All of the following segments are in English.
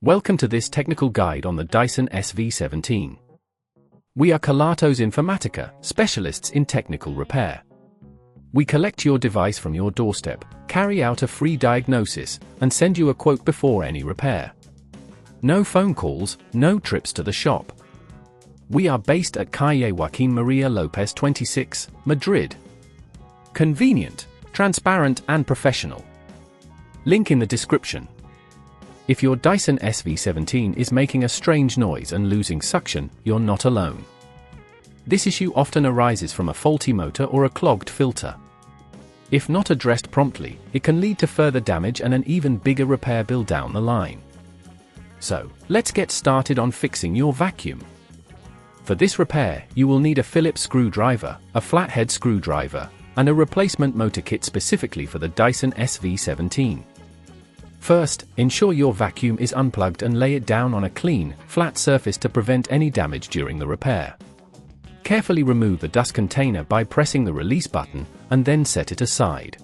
Welcome to this technical guide on the Dyson SV17. We are Kelatos Informatica, specialists in technical repair. We collect your device from your doorstep, carry out a free diagnosis, and send you a quote before any repair. No phone calls, no trips to the shop. We are based at Calle Joaquín María López 26, Madrid. Convenient, transparent and professional. Link in the description. If your Dyson SV17 is making a strange noise and losing suction, you're not alone. This issue often arises from a faulty motor or a clogged filter. If not addressed promptly, it can lead to further damage and an even bigger repair bill down the line. So, let's get started on fixing your vacuum. For this repair, you will need a Phillips screwdriver, a flathead screwdriver, and a replacement motor kit specifically for the Dyson SV17. First, ensure your vacuum is unplugged and lay it down on a clean, flat surface to prevent any damage during the repair. Carefully remove the dust container by pressing the release button, and then set it aside.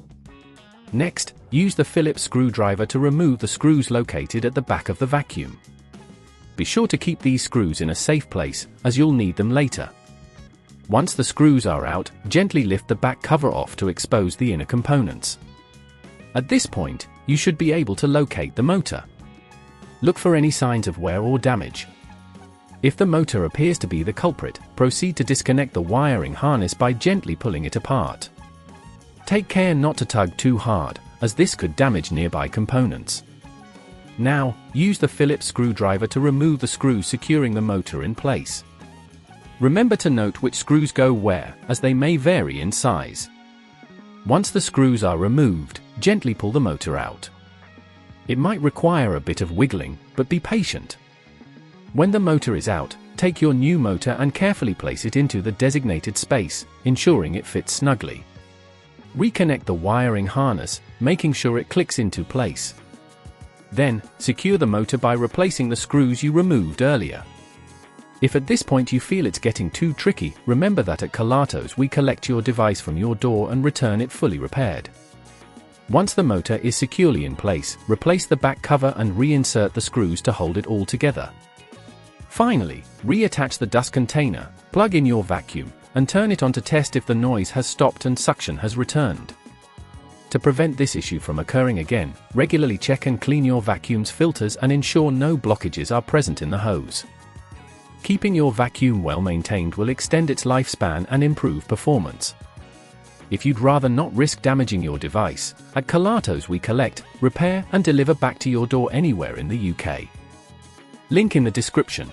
Next, use the Phillips screwdriver to remove the screws located at the back of the vacuum. Be sure to keep these screws in a safe place, as you'll need them later. Once the screws are out, gently lift the back cover off to expose the inner components. At this point, you should be able to locate the motor. Look for any signs of wear or damage. If the motor appears to be the culprit, proceed to disconnect the wiring harness by gently pulling it apart. Take care not to tug too hard, as this could damage nearby components. Now, use the Phillips screwdriver to remove the screws securing the motor in place. Remember to note which screws go where, as they may vary in size. Once the screws are removed, gently pull the motor out. It might require a bit of wiggling, but be patient. When the motor is out, take your new motor and carefully place it into the designated space, ensuring it fits snugly. Reconnect the wiring harness, making sure it clicks into place. Then, secure the motor by replacing the screws you removed earlier. If at this point you feel it's getting too tricky, remember that at Kelatos we collect your device from your door and return it fully repaired. Once the motor is securely in place, replace the back cover and reinsert the screws to hold it all together. Finally, reattach the dust container, plug in your vacuum, and turn it on to test if the noise has stopped and suction has returned. To prevent this issue from occurring again, regularly check and clean your vacuum's filters and ensure no blockages are present in the hose. Keeping your vacuum well maintained will extend its lifespan and improve performance. If you'd rather not risk damaging your device, at Kelatos we collect, repair and deliver back to your door anywhere in the UK. Link in the description.